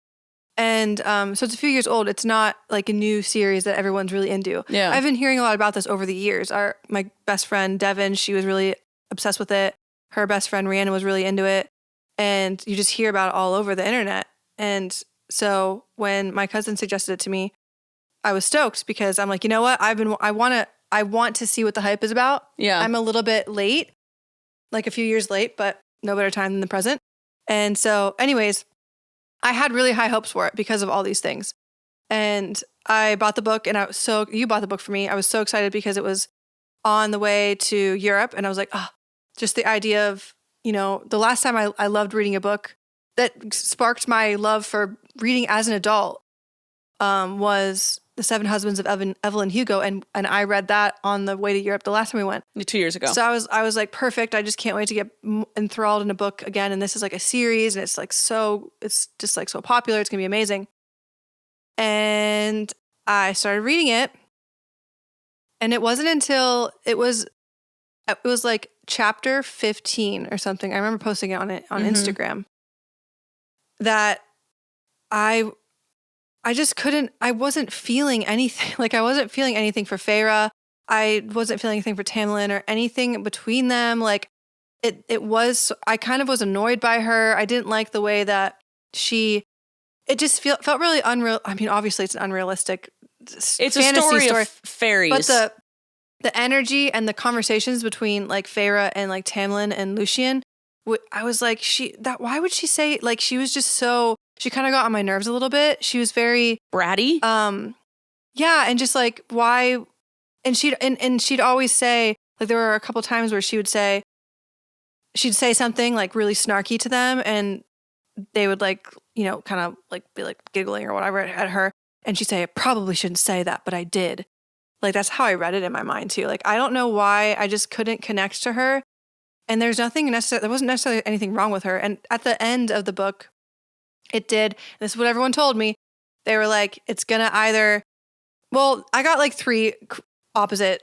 And so it's a few years old. It's not like a new series that everyone's really into. Yeah. I've been hearing a lot about this over the years. My best friend, Devin, she was really obsessed with it. Her best friend, Rhiannon, was really into it. And you just hear about it all over the internet. And so when my cousin suggested it to me, I was stoked because I'm like, you know what? I want to see what the hype is about. Yeah. I'm a little bit late, like a few years late, but no better time than the present. And so anyways, I had really high hopes for it because of all these things. And I bought the book and you bought the book for me. I was so excited because it was on the way to Europe. And I was like, just the idea of, the last time I loved reading a book that sparked my love for reading as an adult was The Seven Husbands of Evelyn Hugo. And I read that on the way to Europe the last time we went. 2 years ago. So I was like, perfect. I just can't wait to get enthralled in a book again. And this is like a series and it's just like so popular. It's going to be amazing. And I started reading it. And it wasn't until it was like chapter 15 or something. I remember posting it on Instagram that I just couldn't, I wasn't feeling anything. Like I wasn't feeling anything for Feyre. I wasn't feeling anything for Tamlin or anything between them. Like I kind of was annoyed by her. I didn't like the way that it just felt really unreal. Obviously it's an unrealistic it's a story of fairies. But the energy and the conversations between like Feyre and like Tamlin and Lucien, I was like, why would she say, like, she was just so, she kind of got on my nerves a little bit. She was very bratty. Yeah. And just like, why? And she'd always say, like, there were a couple times where she'd say something like really snarky to them. And they would like, kind of like be like giggling or whatever at her. And she'd say, I probably shouldn't say that, but I did. Like, that's how I read it in my mind too. Like, I don't know why I just couldn't connect to her. And there wasn't necessarily anything wrong with her. And at the end of the book, it did. And this is what everyone told me. They were like, it's going to either, well, I got like 3 opposite,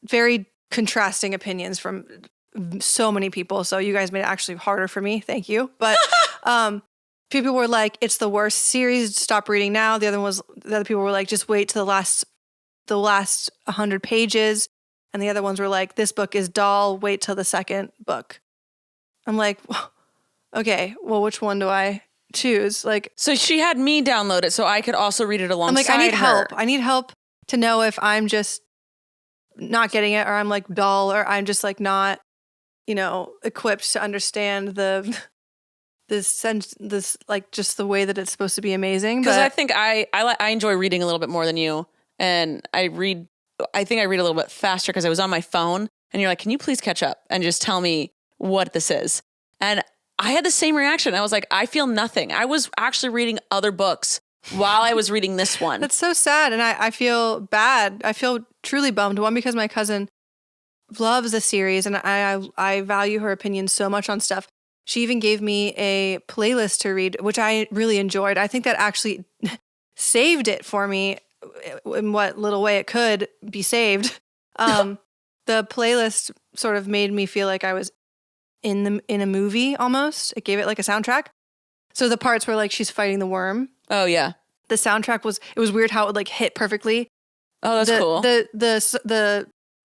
very contrasting opinions from so many people. So you guys made it actually harder for me. Thank you. But people were like, it's the worst series. Stop reading now. The other people were like, just wait to the last 100 pages. And the other ones were like, this book is dull. Wait till the second book. I'm like, okay, well, which one do I choose? Like, so she had me download it so I could also read it alongside her. I'm like, I need help. I need help to know if I'm just not getting it or I'm like dull or I'm just like not, equipped to understand this like just the way that it's supposed to be amazing. Because I think I enjoy reading a little bit more than you. And I think I read a little bit faster because I was on my phone and you're like, can you please catch up and just tell me what this is? And I had the same reaction. I was like, I feel nothing. I was actually reading other books while I was reading this one. That's so sad. And I feel bad. I feel truly bummed. One, because my cousin loves the series and I value her opinion so much on stuff. She even gave me a playlist to read, which I really enjoyed. I think that actually saved it for me in what little way it could be saved. The playlist sort of made me feel like I was in a movie almost. It gave it like a soundtrack. So the parts where like she's fighting the worm, Oh, yeah. the soundtrack was weird how it would like hit perfectly. Oh, that's cool.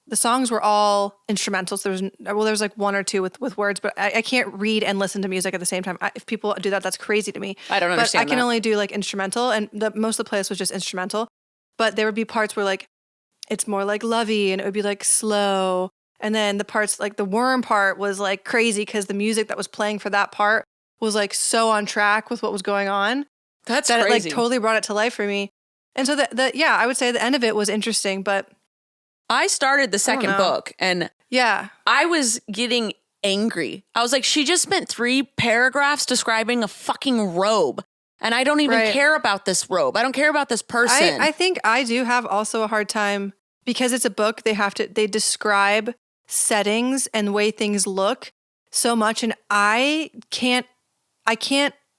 The songs were all instrumentals. There was like one or two with words, but I can't read and listen to music at the same time. If people do that, that's crazy to me. I don't understand But I can that. only do like instrumental, and most of the playlist was just instrumental. But there would be parts where like it's more like lovey, and it would be like slow. And then the parts like the worm part was like crazy because the music that was playing for that part was like so on track with what was going on. That's that crazy. it like totally brought it to life for me. And so yeah, I would say the end of it was interesting, but I started the second know. book and yeah, I was getting angry. I was like, she just spent 3 paragraphs describing a fucking robe. And I don't even care about this robe. I don't care about this person. I think I do have also a hard time because it's a book. They describe settings and the way things look so much. And I can't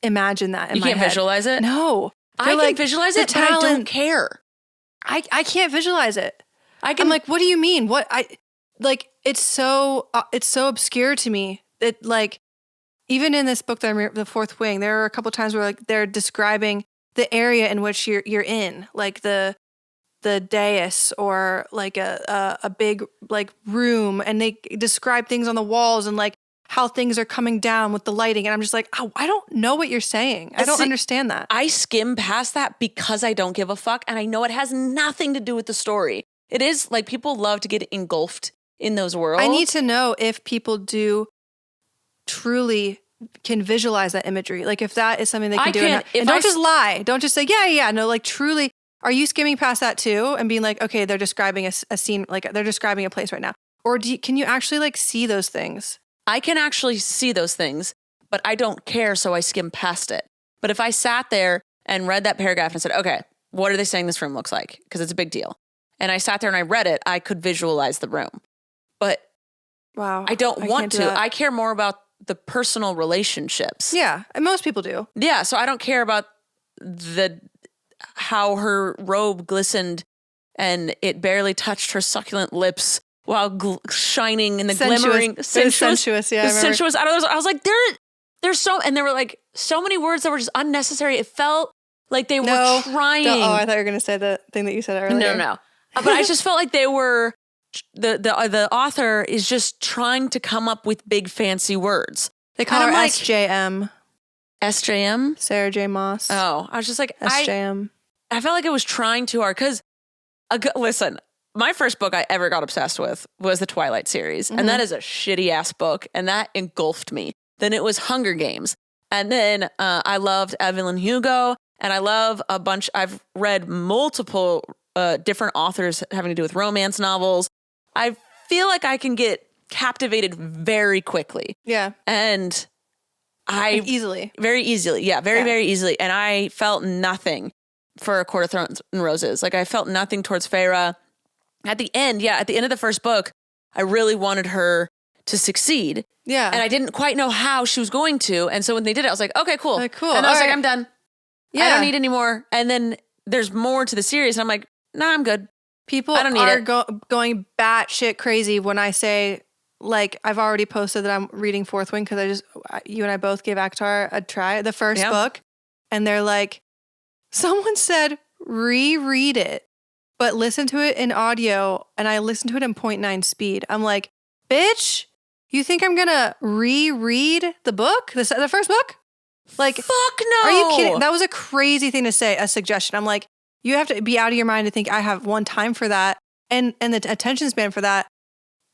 imagine that in you my can't head. visualize it? No. I can like, visualize it, but I don't care. I can't visualize it. I'm like, what do you mean? It's so obscure to me. It like, even in this book that I'm The Fourth Wing, there are a couple times where like they're describing the area in which you're in, like the dais or like a big like room, and they describe things on the walls and like how things are coming down with the lighting. And I'm just like, oh, I don't know what you're saying. I don't understand that. I skim past that because I don't give a fuck. And I know it has nothing to do with the story. It is like people love to get engulfed in those worlds. I need to know if people do truly can visualize that imagery. Like if that is something they can do. And don't just lie. Don't just say, yeah. No, like truly, are you skimming past that too? And being like, okay, they're describing a scene, like they're describing a place right now. Or can you actually like see those things? I can actually see those things, but I don't care, so I skim past it. But if I sat there and read that paragraph and said, okay, what are they saying this room looks like? Because it's a big deal. And I sat there and I read it, I could visualize the room. But wow, I don't want to. I care more about the personal relationships. Yeah, and most people do. Yeah, so I don't care about how her robe glistened and it barely touched her succulent lips while shining in the glimmering. Sensuous, yeah. Sensuous. I was like, there's so, and there were like so many words that were just unnecessary. It felt like they were trying. Oh, I thought you were going to say the thing that you said earlier. No. But I just felt like they were, the author is just trying to come up with big fancy words. They call her like, SJM. SJM? Sarah J. Maas. Oh, I was just like, SJM. I felt like it was trying too hard because, listen, my first book I ever got obsessed with was the Twilight series. Mm-hmm. And that is a shitty ass book. And that engulfed me. Then it was Hunger Games. And then I loved Evelyn Hugo. And I love I've read multiple different authors having to do with romance novels. I feel like I can get captivated very quickly. Yeah. And easily. Very easily. Yeah, very easily. And I felt nothing for A Court of Thorns and Roses. Like I felt nothing towards Feyre. At the end of the first book, I really wanted her to succeed. Yeah. And I didn't quite know how she was going to. And so when they did it, I was like, okay, cool. Cool. And I was like, I'm done. Yeah. I don't need any more. And then there's more to the series. And I'm like, nah, I'm good. People I don't need are it. Going batshit crazy when I say, like, I've already posted that I'm reading Fourth Wing because you and I both gave Akhtar a try, the first book. And they're like, someone said, reread it, but listen to it in audio. And I listened to it in 0.9 speed. I'm like, bitch, you think I'm going to reread the book? The first book? Like, fuck no. Are you kidding? That was a crazy thing to say, a suggestion. I'm like, you have to be out of your mind to think I have one time for that and the attention span for that.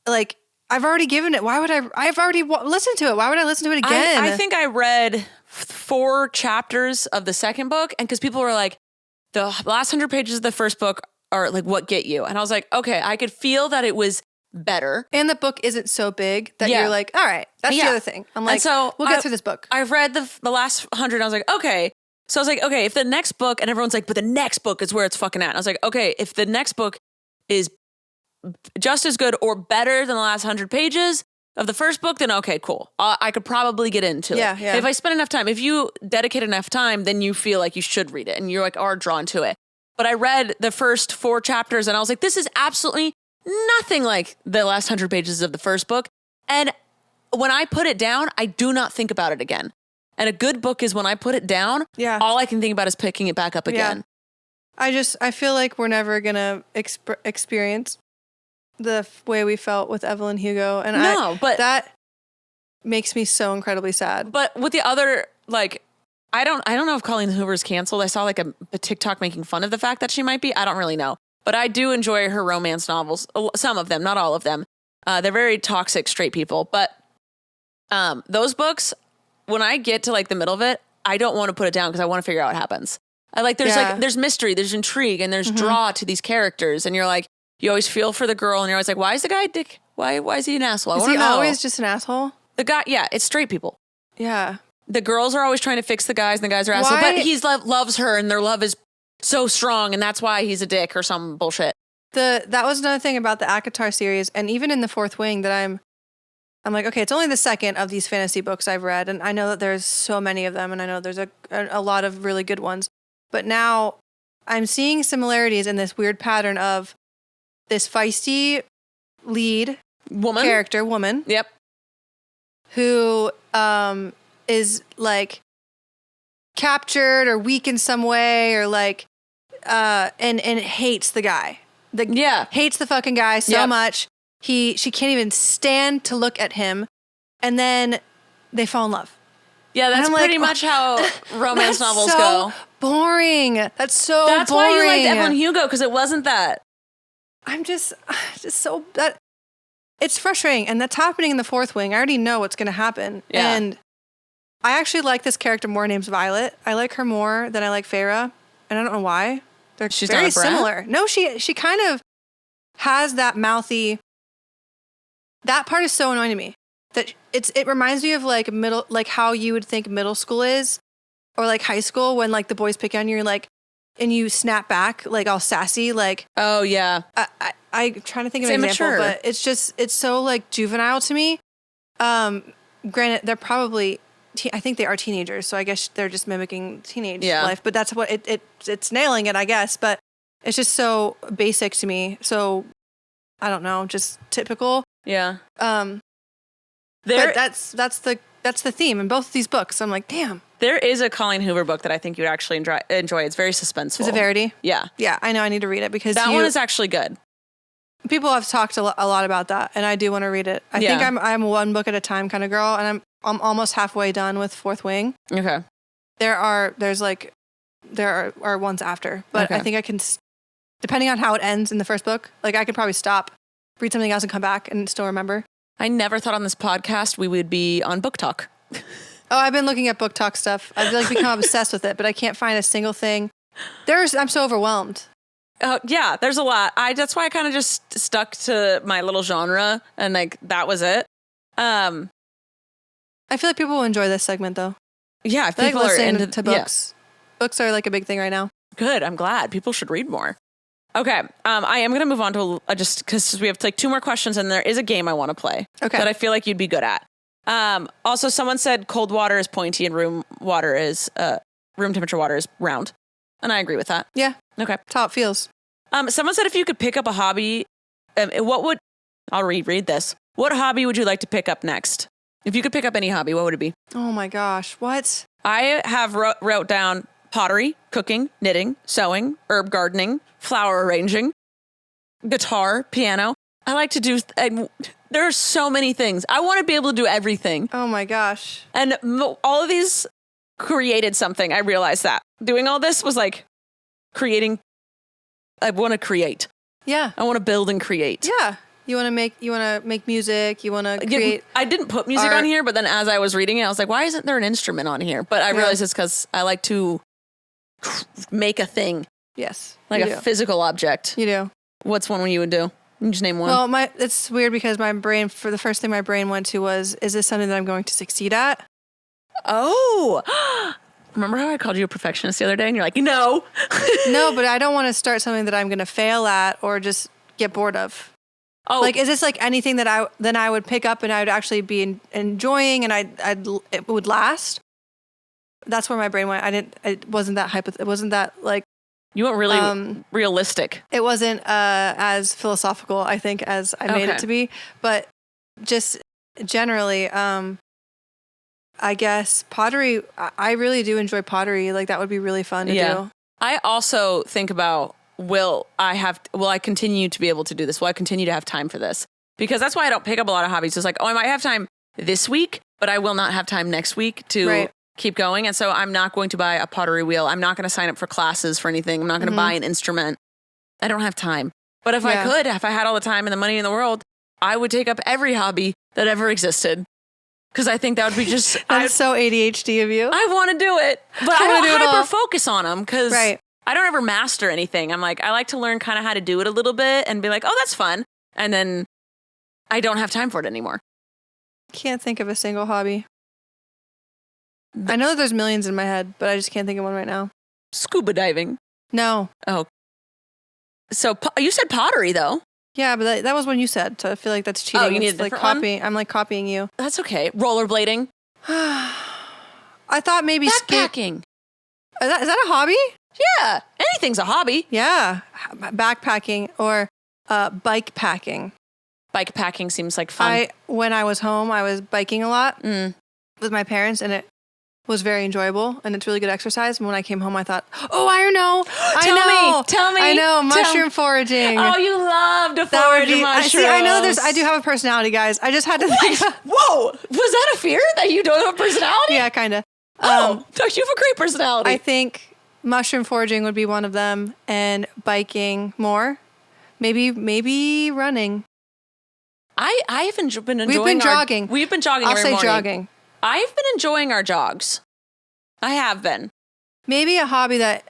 Like, I've already given it. Why would I've already listened to it. Why would I listen to it again? I think I read 4 chapters of the second book. And because people were like, the last 100 pages of the first book are like, what get you? And I was like, okay, I could feel that it was better. And the book isn't so big that you're like, all right, that's the other thing. I'm like, so we'll get through this book. I've read the last 100. And I was like, okay. So I was like, okay, if the next book, and everyone's like, but the next book is where it's fucking at. And I was like, okay, if the next book is just as good or better than the last 100 pages of the first book, then okay, cool. I could probably get into it. Yeah. If I spend enough time, if you dedicate enough time, then you feel like you should read it and you're like, are drawn to it. But I read the first 4 chapters and I was like, this is absolutely nothing like the last 100 pages of the first book. And when I put it down, I do not think about it again. And a good book is when I put it down, all I can think about is picking it back up again. I feel like we're never going to experience the way we felt with Evelyn Hugo. And but that makes me so incredibly sad. But with the other, like, I don't know if Colleen Hoover's canceled. I saw like a TikTok making fun of the fact that she might be. I don't really know. But I do enjoy her romance novels. Some of them, not all of them. They're very toxic straight people. But those books, when I get to like the middle of it, I don't want to put it down because I want to figure out what happens. There's mystery, there's intrigue, and there's draw to these characters. And you're like, you always feel for the girl, and you're always like, why is the guy a dick? Why is he an asshole? Is he always just an asshole? The guy, yeah, it's straight people. Yeah. The girls are always trying to fix the guys, and the guys are assholes. But he loves her, and their love is so strong, and that's why he's a dick or some bullshit. That was another thing about the ACOTAR series, and even in the Fourth Wing that I'm like, okay, it's only the second of these fantasy books I've read, and I know that there's so many of them, and I know there's a lot of really good ones. But now I'm seeing similarities in this weird pattern of this feisty lead character, woman. Yep. Who is like captured or weak in some way, or like and hates the guy. Hates the fucking guy so much. She can't even stand to look at him, and then they fall in love. Yeah, that's pretty much how romance novels go. Boring. That's boring. Why you liked Evelyn Hugo, because it wasn't that. I'm just so that it's frustrating, and that's happening in the Fourth Wing. I already know what's going to happen, and I actually like this character more. Named Violet. I like her more than I like Feyre, and I don't know why. She's very similar. No, she kind of has that mouthy. That part is so annoying to me. That it reminds me of like how you would think middle school is, or like high school when like the boys pick on you, like, and you snap back like all sassy, like, oh yeah. I'm trying to think of an example, but it's so like juvenile to me. Granted, they're probably I think they are teenagers, so I guess they're just mimicking teenage life. But that's what it's nailing it, I guess. But it's just so basic to me. So I don't know, just typical. Yeah. But that's the theme in both of these books. I'm like, damn. There is a Colleen Hoover book that I think you would actually enjoy. It's very suspenseful. Is it Verity? Yeah. Yeah, I know. I need to read it because that one is actually good. People have talked a lot about that, and I do want to read it. I think I'm one book at a time kind of girl, and I'm almost halfway done with Fourth Wing. Okay. There are ones after, but I think I can, depending on how it ends in the first book, like I could probably stop, read something else, and come back and still remember. I never thought on this podcast we would be on book talk. Oh, I've been looking at book talk stuff. I've like become obsessed with it, but I can't find a single thing. I'm so overwhelmed. Yeah, there's a lot. That's why I kind of just stuck to my little genre, and like that was it. I feel like people will enjoy this segment though. Yeah, if people are into to books. Yeah. Books are like a big thing right now. Good. I'm glad. People should read more. Okay. I am going to move on to just because we have like 2 more questions, and there is a game I want to play that I feel like you'd be good at. Also, someone said cold water is pointy and room temperature water is round. And I agree with that. Yeah. Okay. That's how it feels. Someone said if you could pick up a hobby, I'll reread this. What hobby would you like to pick up next? If you could pick up any hobby, what would it be? Oh my gosh. What? I have wrote down pottery, cooking, knitting, sewing, herb gardening, flower arranging, guitar, piano. I like to do, there are so many things. I want to be able to do everything. Oh my gosh. And all of these created something. I realized that. Doing all this was like creating. I want to create. Yeah. I want to build and create. Yeah. You want to make music. You want to create. I didn't put music on here, but then as I was reading it, I was like, why isn't there an instrument on here? But I realized it's because I like to make a thing. Yes. Like a physical object. You do. What's one you would do? You can just name one. Well, it's weird because my brain, for the first thing my brain went to was, is this something that I'm going to succeed at? Oh. Remember how I called you a perfectionist the other day and you're like, no. No, but I don't want to start something that I'm going to fail at or just get bored of. Oh. Like, is this like anything that I would pick up and I would actually be enjoying and it would last? That's where my brain went. It wasn't that like You went really realistic. It wasn't as philosophical, I think, as I made it to be. But just generally, I guess pottery, I really do enjoy pottery. Like that would be really fun to do. I also think about, will I continue to be able to do this? Will I continue to have time for this? Because that's why I don't pick up a lot of hobbies. It's like, I might have time this week, but I will not have time next week to keep going. And so I'm not going to buy a pottery wheel. I'm not going to sign up for classes for anything. I'm not going to buy an instrument. I don't have time. But if I could, if I had all the time and the money in the world, I would take up every hobby that ever existed. Because I think that would be just... That's so ADHD of you. I want to do it. But I don't hyper-focus on them because I don't ever master anything. I'm like, I like to learn kind of how to do it a little bit and be like, oh, that's fun. And then I don't have time for it anymore. Can't think of a single hobby. I know that there's millions in my head, but I just can't think of one right now. Scuba diving. No. Oh. So you said pottery, though. Yeah, but that was one you said, so I feel like that's cheating. Oh, you need a different one? I'm like copying you. That's okay. Rollerblading. I thought maybe backpacking. Is that a hobby? Yeah, anything's a hobby. Yeah, backpacking or bike packing. Bike packing seems like fun. When I was home, I was biking a lot with my parents, and it was very enjoyable, and it's really good exercise. And when I came home, I thought, oh, I know. Tell me. I know, mushroom foraging. Oh, you love to forage mushrooms. See, I know I do have a personality, guys. I just had to think. Whoa, was that a fear that you don't have a personality? Yeah, kind of. You have a great personality. I think mushroom foraging would be one of them, and biking more. Maybe running. I've been enjoying We've been jogging. We've been jogging I'll every say morning. jogging. I've been enjoying our jogs. I have been. Maybe a hobby that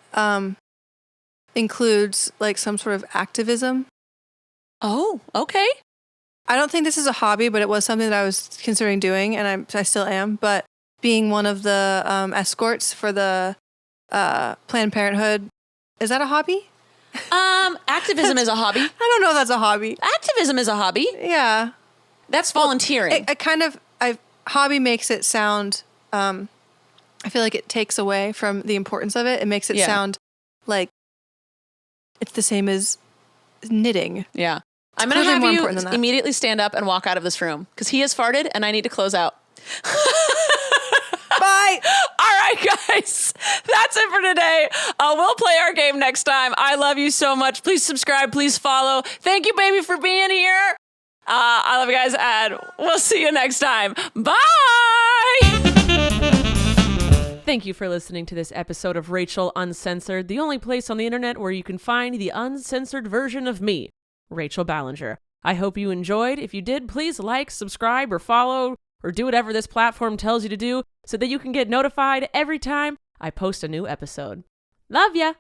includes like some sort of activism. Oh, okay. I don't think this is a hobby, but it was something that I was considering doing, and I still am. But being one of the escorts for the Planned Parenthood, is that a hobby? Activism is a hobby. I don't know if that's a hobby. Activism is a hobby. Yeah. That's volunteering. Hobby makes it sound, I feel like it takes away from the importance of it. It makes it sound like it's the same as knitting. Yeah. I'm going to have you immediately stand up and walk out of this room because he has farted and I need to close out. Bye. All right, guys. That's it for today. We'll play our game next time. I love you so much. Please subscribe. Please follow. Thank you, baby, for being here. I love you guys, and we'll see you next time. Bye! Thank you for listening to this episode of Rachel Uncensored, the only place on the internet where you can find the uncensored version of me, Rachel Ballinger. I hope you enjoyed. If you did, please like, subscribe, or follow, or do whatever this platform tells you to do so that you can get notified every time I post a new episode. Love ya!